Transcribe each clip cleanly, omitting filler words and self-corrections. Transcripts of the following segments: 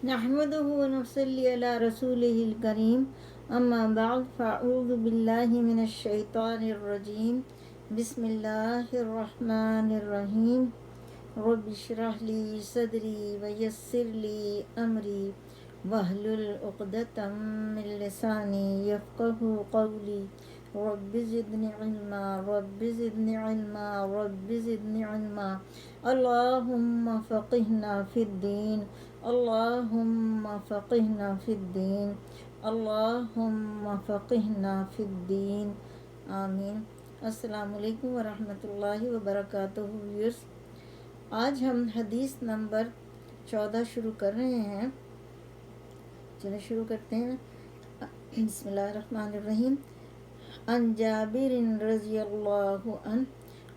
نحمده ونصلي على رسوله الكريم اما بعد فاعوذ بالله من الشيطان الرجيم بسم الله الرحمن الرحيم رب اشرح لي صدري ويسر لي امري واحلل عقدة من لساني يفقهوا قولي رب زدني علما رب زدني علما رب زدني علما اللهم فقهنا في الدين اللهم فقهنا في الدین اللہم فقہنا فی الدین آمین۔ السلام علیکم ورحمۃ اللہ وبرکاتہ ویورز، آج ہم حدیث نمبر 14 شروع کر رہے ہیں۔ چلیں شروع کرتے ہیں۔ بسم اللہ الرحمن الرحیم۔ عن جابر رضی اللہ عنہ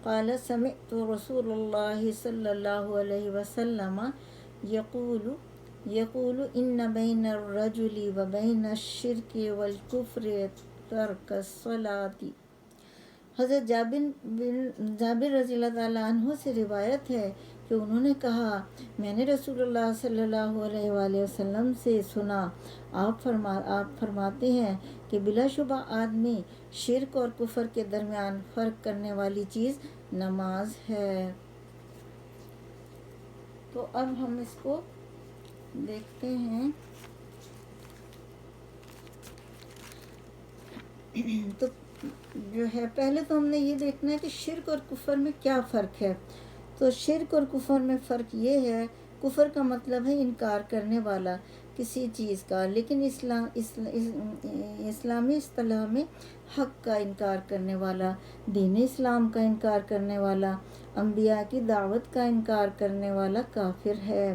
قال سمعت رسول اللہ صلی اللہ علیہ وسلم یقول ان بین الرجل و بین الشرک والکفر ترک الصلاۃ۔ حضرت جابر رضی اللہ تعالیٰ عنہ سے روایت ہے کہ انہوں نے کہا، میں نے رسول اللہ صلی اللہ علیہ وآلہ وسلم سے سنا، آپ فرماتے ہیں کہ بلا شبہ آدمی شرک اور کفر کے درمیان فرق کرنے والی چیز نماز ہے۔ تو اب ہم اس کو دیکھتے ہیں۔ تو جو ہے پہلے تو ہم نے یہ دیکھنا ہے کہ شرک اور کفر میں کیا فرق ہے۔ تو شرک اور کفر میں فرق یہ ہے، کفر کا مطلب ہے انکار کرنے والا کسی چیز کا، لیکن اسلامی اصطلاح میں حق کا انکار کرنے والا، دین اسلام کا انکار کرنے والا، انبیاء کی دعوت کا انکار کرنے والا کافر ہے۔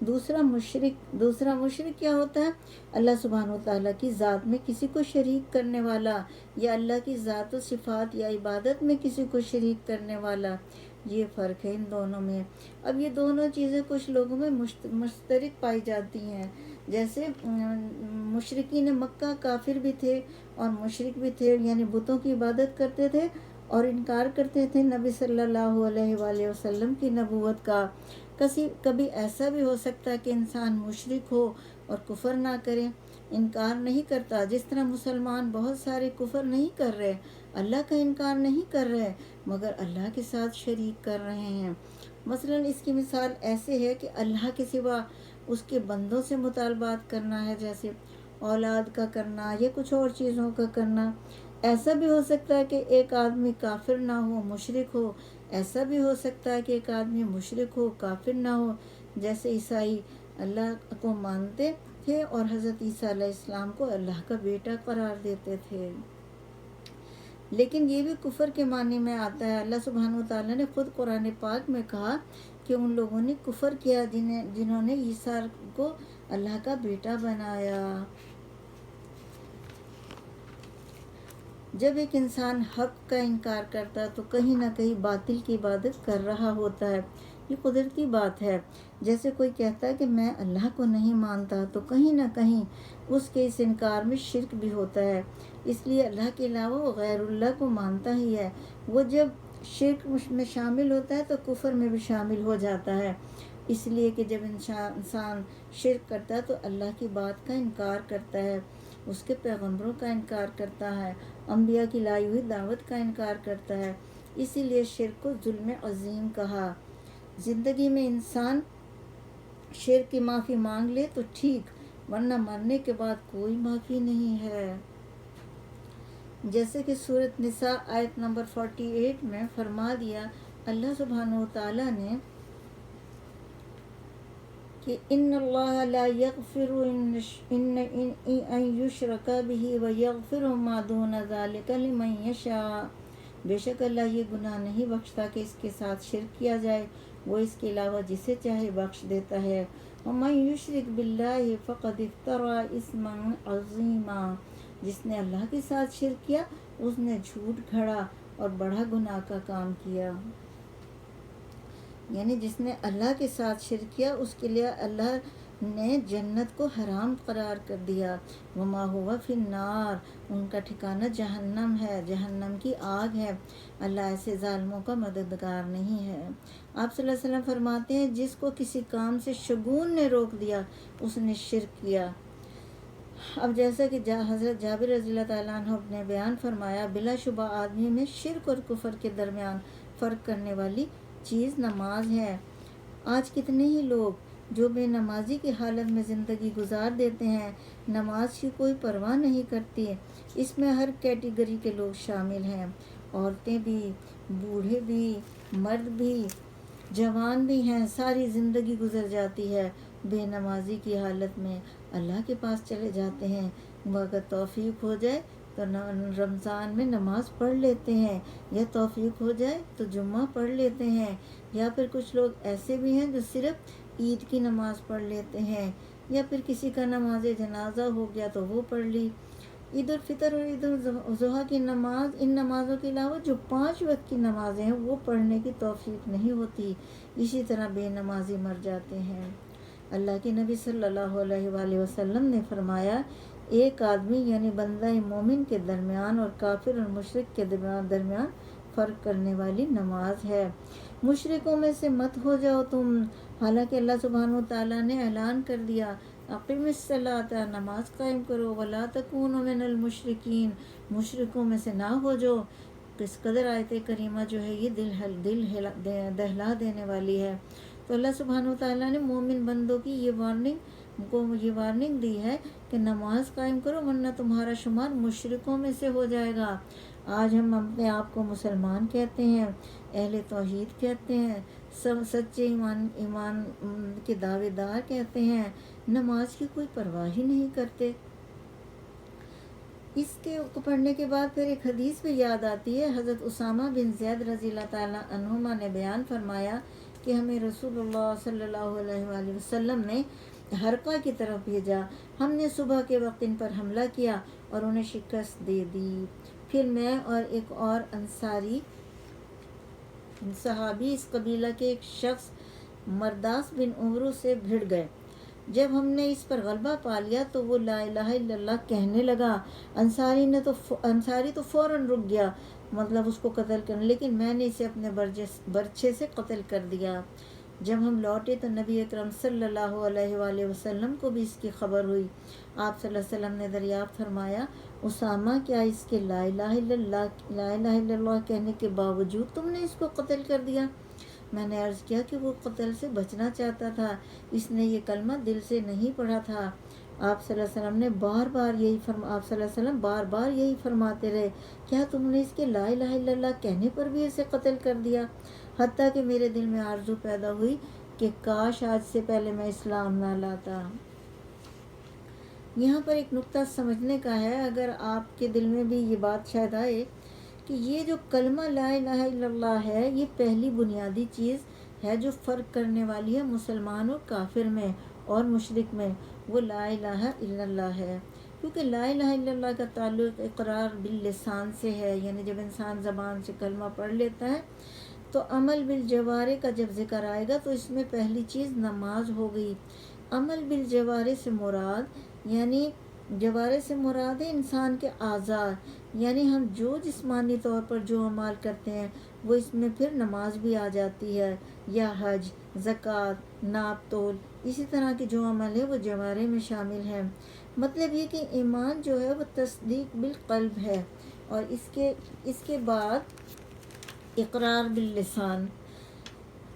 دوسرا مشرک کیا ہوتا ہے؟ اللہ سبحانہ وتعالیٰ کی ذات میں کسی کو شریک کرنے والا، یا اللہ کی ذات و صفات یا عبادت میں کسی کو شریک کرنے والا۔ یہ فرق ہے ان دونوں میں۔ اب یہ دونوں چیزیں کچھ لوگوں میں مشترک پائی جاتی ہیں، جیسے مشرکین مکہ کافر بھی تھے اور مشرک بھی تھے، یعنی بتوں کی عبادت کرتے تھے اور انکار کرتے تھے نبی صلی اللہ علیہ وآلہ وسلم کی نبوت کا۔ کبھی ایسا بھی ہو سکتا ہے کہ انسان مشرک ہو اور کفر نہ کرے، انکار نہیں کرتا، جس طرح مسلمان بہت سارے کفر نہیں کر رہے، اللہ کا انکار نہیں کر رہے، مگر اللہ کے ساتھ شریک کر رہے ہیں۔ مثلا اس کی مثال ایسے ہے کہ اللہ کے سوا اس کے بندوں سے مطالبات کرنا ہے، جیسے اولاد کا کرنا یا کچھ اور چیزوں کا کرنا۔ ایسا بھی ہو سکتا ہے کہ ایک آدمی کافر نہ ہو، مشرک ہو، ایسا بھی ہو سکتا ہے کہ ایک آدمی مشرک ہو، کافر نہ ہو، جیسے عیسائی اللہ کو مانتے تھے اور حضرت عیسیٰ علیہ السلام کو اللہ کا بیٹا قرار دیتے تھے۔ لیکن یہ بھی کفر کے معنی میں آتا ہے۔ اللہ سبحانہ وتعالیٰ نے خود قرآن پاک میں کہا کہ ان لوگوں نے کفر کیا جنہوں نے عیسیٰ کو اللہ کا بیٹا بنایا۔ جب ایک انسان حق کا انکار کرتا ہے تو کہیں نہ کہیں باطل کی عبادت کر رہا ہوتا ہے، یہ قدرتی بات ہے۔ جیسے کوئی کہتا ہے کہ میں اللہ کو نہیں مانتا، تو کہیں نہ کہیں اس کے اس انکار میں شرک بھی ہوتا ہے، اس لیے اللہ کے علاوہ وہ غیر اللہ کو مانتا ہی ہے۔ وہ جب شرک میں شامل ہوتا ہے تو کفر میں بھی شامل ہو جاتا ہے، اس لیے کہ جب انسان شرک کرتا ہے تو اللہ کی بات کا انکار کرتا ہے، اس کے پیغمبروں کا انکار کرتا ہے، انبیاء کی لائی ہوئی دعوت کا انکار کرتا ہے۔ اسی لیے شرک کو ظلم عظیم کہا۔ زندگی میں انسان شرک کی معافی مانگ لے تو ٹھیک، ورنہ مرنے کے بعد کوئی معافی نہیں ہے۔ جیسے کہ سورۃ نساء آیت نمبر 48 میں فرما دیا اللہ سبحانہ وتعالیٰ نے کہ ان اللہ لا یغفر ان یشرک بہ ویغفر ما دون ذلک لمن یشاء۔ بے شک اللہ یہ گناہ نہیں بخشتا کہ اس کے ساتھ شرک کیا جائے، وہ اس کے علاوہ جسے چاہے بخش دیتا ہے۔ ومن یشرک باللہ فقد افتری اثما عظیما۔ جس نے اللہ کے ساتھ شرک کیا اس نے جھوٹ گھڑا اور بڑا گناہ کا کام کیا۔ یعنی جس نے اللہ کے ساتھ شرک کیا اس کے لیے اللہ نے جنت کو حرام قرار کر دیا، وما ہوا فی النار، ان کا ٹھکانہ جہنم ہے، جہنم کی آگ ہے، اللہ ایسے ظالموں کا مددگار نہیں ہے۔ آپ صلی اللہ علیہ وسلم فرماتے ہیں جس کو کسی کام سے شگون نے روک دیا اس نے شرک کیا۔ اب جیسا کہ حضرت جابر رضی اللہ تعالیٰ عنہ نے بیان فرمایا، بلا شبہ آدمی میں شرک اور کفر کے درمیان فرق کرنے والی چیز نماز ہے۔ آج کتنے ہی لوگ جو بے نمازی کی حالت میں زندگی گزار دیتے ہیں، نماز کی کوئی پرواہ نہیں کرتی۔ اس میں ہر کیٹیگری کے لوگ شامل ہیں، عورتیں بھی، بوڑھے بھی، مرد بھی، جوان بھی ہیں، ساری زندگی گزر جاتی ہے بے نمازی کی حالت میں۔ اللہ کے پاس چلے جاتے ہیں، اگر توفیق ہو جائے تو رمضان میں نماز پڑھ لیتے ہیں، یا توفیق ہو جائے تو جمعہ پڑھ لیتے ہیں، یا پھر کچھ لوگ ایسے بھی ہیں جو صرف عید کی نماز پڑھ لیتے ہیں، یا پھر کسی کا نماز جنازہ ہو گیا تو وہ پڑھ لی۔ عید الفطر اور عید الاضحیٰ کی نماز، ان نمازوں کے علاوہ جو 5 وقت کی نمازیں ہیں وہ پڑھنے کی توفیق نہیں ہوتی، اسی طرح بے نمازی مر جاتے ہیں۔ اللہ کے نبی صلی اللہ علیہ وآلہ وسلم نے فرمایا، ایک آدمی یعنی بندہ مومن کے درمیان اور کافر اور مشرک کے درمیان فرق کرنے والی نماز ہے۔ مشرکوں میں سے مت ہو جاؤ تم، حالانکہ اللہ سبحانہ وتعالیٰ نے اعلان کر دیا، اقیم الصلاۃ، نماز قائم کرو، ولا تکونوا من المشرکین، مشرکوں میں سے نہ ہو جو۔ کس قدر آیت کریمہ جو ہے یہ دل دہلا دینے والی ہے۔ تو اللہ سبحانہ وتعالیٰ نے مومن بندوں کی یہ وارننگ دی ہے کہ نماز قائم کرو ورنہ تمہارا شمار مشرکوں میں سے ہو جائے گا۔ آج ہم اپنے آپ کو مسلمان کہتے ہیں، اہل توحید کہتے ہیں، سب سچے ایمان کے دعوے دار کہتے ہیں، نماز کی کوئی پرواہ ہی نہیں کرتے۔ اس کے پڑھنے کے بعد پھر ایک حدیث بھی یاد آتی ہے۔ حضرت اسامہ بن زید رضی اللہ تعالیٰ عنہما نے بیان فرمایا کہ ہمیں رسول اللہ صلی اللہ علیہ وآلہ وسلم نے حرقہ کی طرف بھیجا، ہم نے صبح کے وقت ان پر حملہ کیا اور انہیں شکست دے دی۔ پھر میں اور ایک اور انصاری صحابی اس قبیلہ کے ایک شخص مرداس بن عمرو سے بھڑ گئے۔ جب ہم نے اس پر غلبہ پا لیا تو وہ لا الہ الا اللہ کہنے لگا۔ انصاری تو فوراً رک گیا، مطلب اس کو قتل کرنے، لیکن میں نے اسے اپنے برچھے سے قتل کر دیا۔ جب ہم لوٹے تو نبی اکرم صلی اللہ علیہ وآلہ وسلم کو بھی اس کی خبر ہوئی۔ آپ صلی اللہ علیہ وسلم نے دریافت فرمایا، اسامہ کیا اس کے لا الہ الا اللہ کہنے کے باوجود تم نے اس کو قتل کر دیا؟ میں نے عرض کیا کہ وہ قتل سے بچنا چاہتا تھا، اس نے یہ کلمہ دل سے نہیں پڑھا تھا۔ آپ صلی اللہ علیہ وسلم نے آپ صلی اللہ علیہ وسلم بار بار یہی فرماتے رہے، کیا تم نے اس کے لا الہ الا اللہ کہنے پر بھی اسے قتل کر دیا؟ حتیٰ کہ میرے دل میں آرزو پیدا ہوئی کہ کاش آج سے پہلے میں اسلام نہ لاتا۔ یہاں پر ایک نقطہ سمجھنے کا ہے، اگر آپ کے دل میں بھی یہ بات شاید آئے کہ یہ جو کلمہ لا الہ الا اللہ ہے، یہ پہلی بنیادی چیز ہے جو فرق کرنے والی ہے مسلمان اور کافر میں اور مشرک میں، وہ لا الہ الا اللہ ہے۔ کیونکہ لا الہ الا اللہ کا تعلق اقرار باللسان سے ہے، یعنی جب انسان زبان سے کلمہ پڑھ لیتا ہے تو عمل بالجوارح کا جب ذکر آئے گا تو اس میں پہلی چیز نماز ہو گئی۔ عمل بالجوارح سے مراد یعنی جوارح سے مراد ہے انسان کے اعضاء، یعنی ہم جو جسمانی طور پر جو اعمال کرتے ہیں وہ اس میں پھر نماز بھی آ جاتی ہے، یا حج، زکوٰۃ، ناپ تول، اسی طرح کے جو عمل ہے وہ جوارح میں شامل ہیں۔ مطلب یہ کہ ایمان جو ہے وہ تصدیق بالقلب ہے، اور اس کے بعد اقرار باللسان،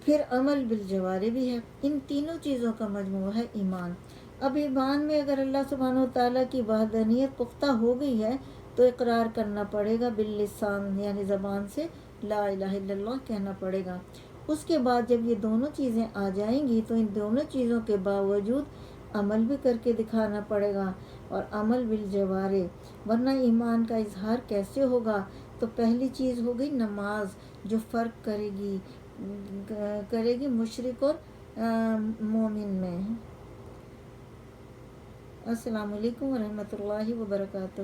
پھر عمل بالجوارح بھی ہے۔ ان تینوں چیزوں کا مجموعہ ہے ایمان۔ اب ایمان میں اگر اللہ سبحانہ وتعالیٰ کی وحدانیت پختہ ہو گئی ہے تو اقرار کرنا پڑے گا باللسان، یعنی زبان سے لا الہ الا اللہ کہنا پڑے گا۔ اس کے بعد جب یہ دونوں چیزیں آ جائیں گی تو ان دونوں چیزوں کے باوجود عمل بھی کر کے دکھانا پڑے گا، اور عمل بالجوارح، ورنہ ایمان کا اظہار کیسے ہوگا؟ تو پہلی چیز ہو گئی نماز، جو فرق کرے گی مشرک اور مومن میں۔ السلام علیکم ورحمۃ اللہ وبرکاتہ۔